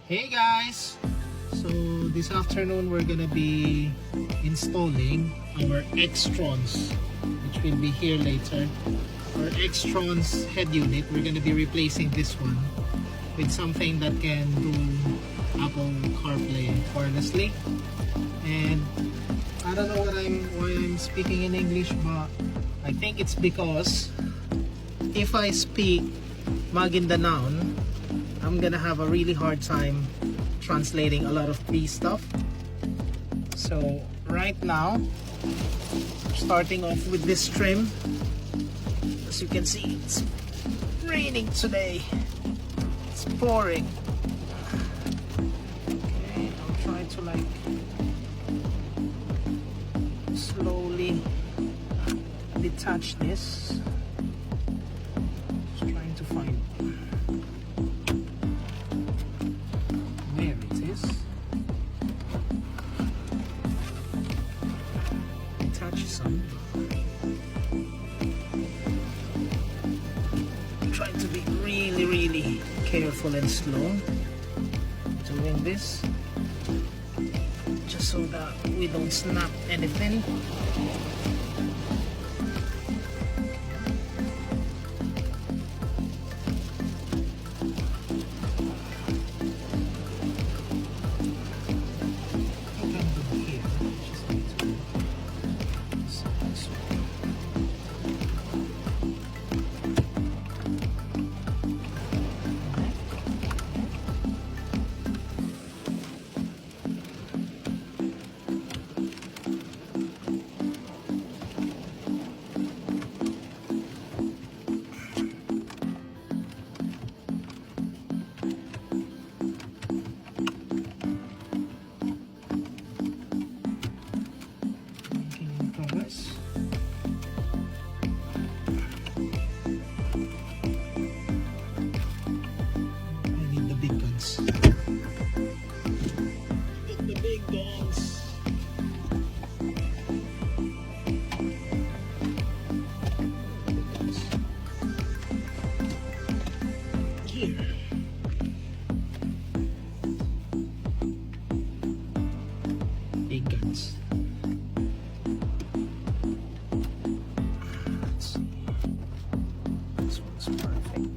Hey guys! So this afternoon we're gonna be installing our XTRONS, which will be here later. Our XTRONS head unit, we're gonna be replacing this one with something that can do Apple CarPlay wirelessly. And I don't know why I'm speaking in English, but I think it's because if I speak Maguindanaon, I'm gonna have a really hard time translating a lot of these stuff. So right now, starting off with this trim. As you can see, it's raining today. It's pouring. Okay, I'll try to like slowly detach this. Just trying to find where it is. Detach some. I'm trying to be really careful and slow doing this, just so that we don't snap anything. Big guns. Let's see. This one's perfect.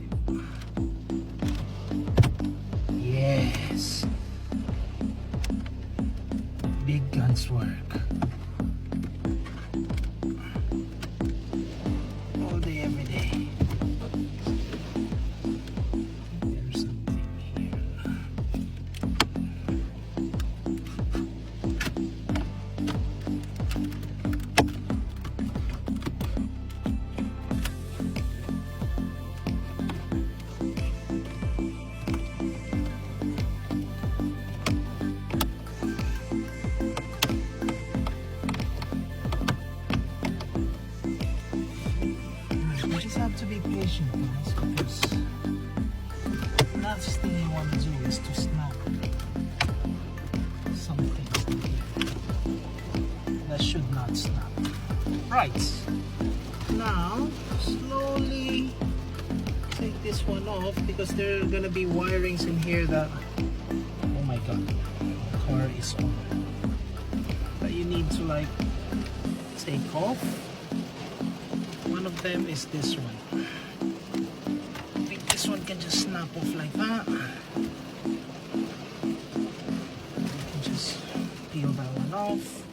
Yes. Big guns work. All day, every day. There's something here. You just have to be patient, guys, because the last thing you want to do is to snap something that should not snap. Right, now slowly take this one off, because there are gonna be wirings in here that, oh my god, the car is on, that you need to like take off. One of them is this one. I think this one can just snap off like that. You can just peel that one off.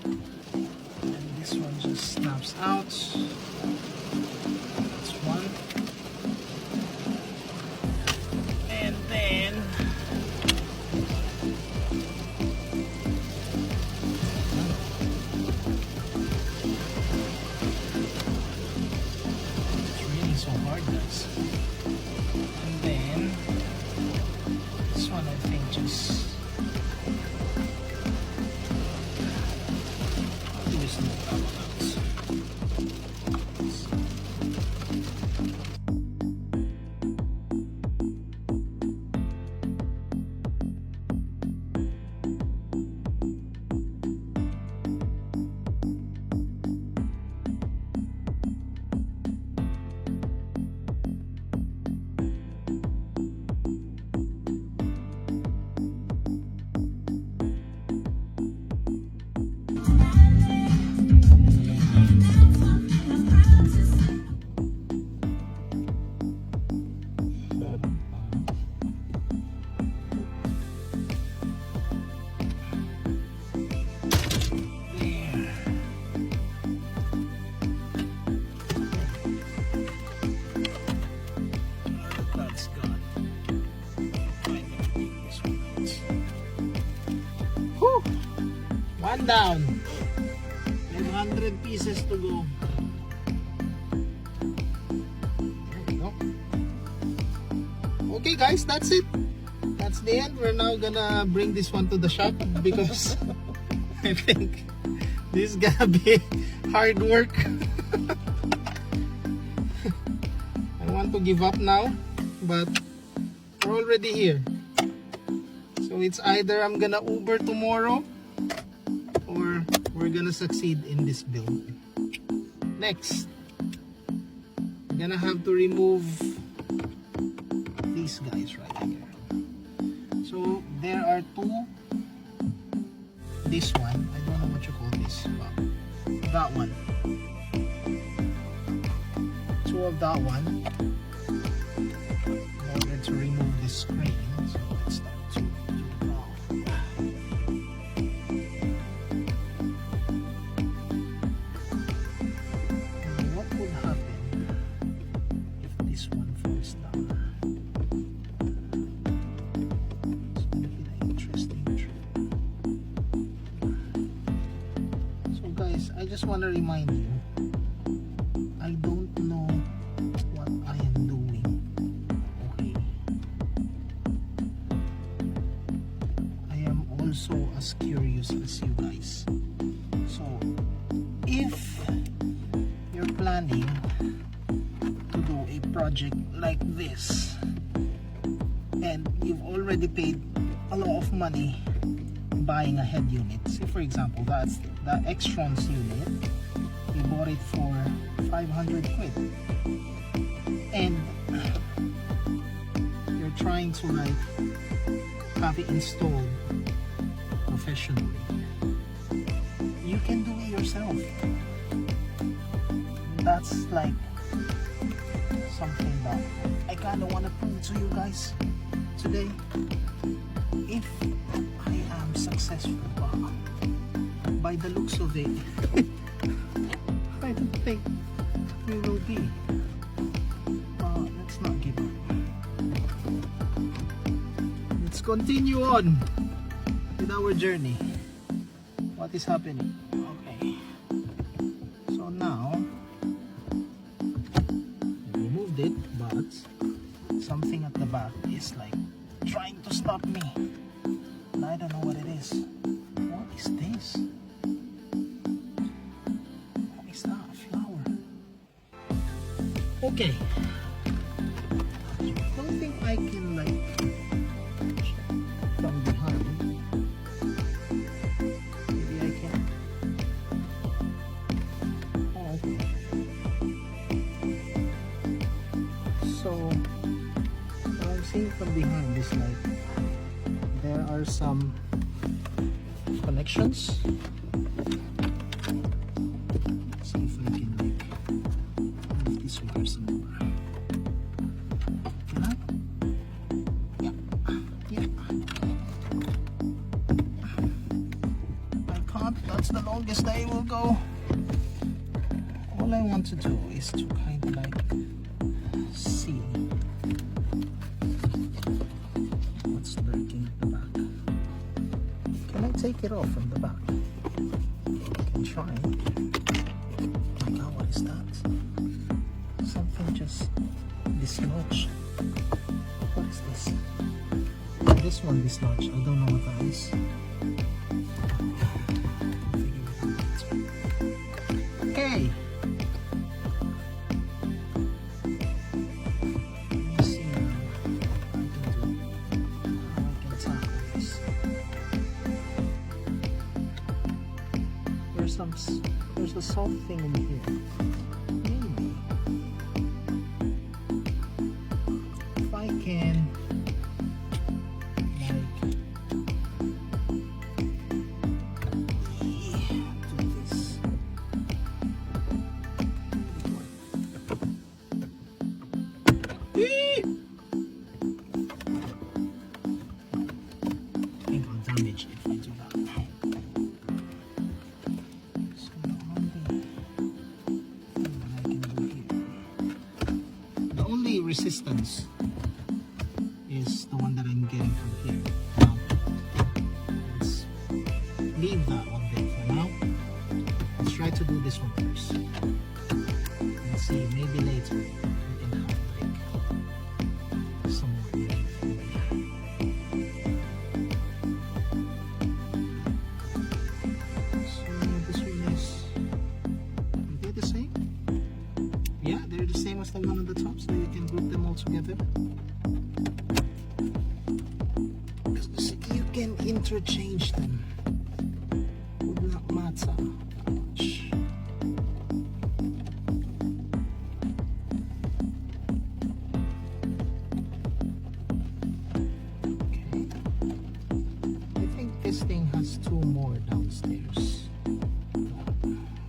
And this one just snaps out. That's one. And then so hard, guys. And then this one, I think, just I'll do this out. One down. 500 pieces to go. There we go. Okay guys, that's it. That's the end. We're now gonna bring this one to the shop because I think this is gonna be hard work. I want to give up now, but we're already here. So it's either I'm gonna Uber tomorrow or we're gonna succeed in this build. Next, I'm gonna have to remove these guys right here. So there are two. This one, I don't know what you call this. That one. Two of that one. In order to remove the screen. So let's start to what would happen if this one falls down? It's gonna be an interesting trip. So guys, I just want to remind you, I don't know what I am doing. Okay. I am also as curious as you guys. So if you're planning to do a project like this and you've already paid a lot of money buying a head unit, say for example that's the XTRONS unit, you bought it for 500 quid and you're trying to like have it installed professionally, you can do it yourself. That's like something that I kind of want to prove to you guys today. If I am successful, by the looks of it, I don't think we will be. Let's not give up. Let's continue on with our journey. What is happening? Okay. So now, we removed it, but something at the back is like trying to stop me. And I don't know what it is. What is this? What is that? A flower? Okay. I don't think I can like from behind. Maybe I can. Oh, okay. So what I'm seeing from behind is like there are some connections. Let's see if I can like move this wire some more. Huh? Yeah. Yeah. I can't. That's the longest I will go. All I want to do is to kind of like see what's lurking at the back. Can I take it off from the back? I can try. Oh my god, what is that? Something just dislodged. What is this? This one dislodged. I don't know what that is. Okay. Let me see now what I can do. How I can tackle this. There's a soft thing in here. Maybe if I can like do this. I think I'll damage it if I do that. So the only thing that I can do here, the only resistance is the one that I'm getting from here. Now, let's leave that one there try to do this one first. Let's see, maybe later we can have like some more relief. So this one is, are they the same? Yeah, they're the same as the one on the top, so you can group them all together. You can interchange them. Would not matter that much. Okay. I think this thing has two more downstairs.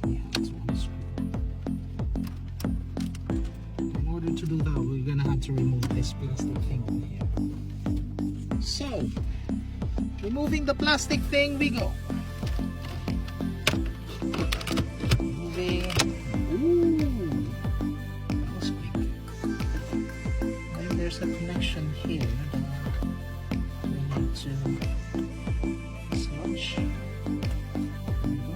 Yeah, that's one screw. In order to do that, we're gonna have to remove this plastic thing over here. So, removing the plastic thing, we go. Moving. Ooh, that was quick. Then there's a connection here that we need to dislodge. There we go.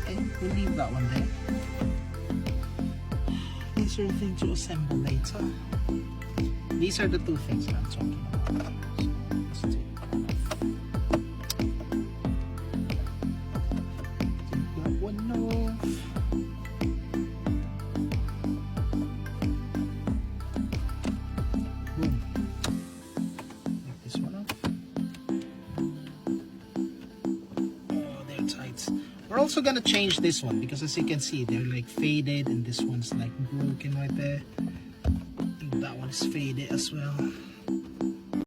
Okay, we'll leave that one there. These are the things to assemble later. These are the two things that I'm talking about. So let's take that off. Take that one off. Boom. Take this one off. Oh, they're tight. We're also gonna change this one because as you can see, they're like faded and this one's like broken right there. That one's faded as well.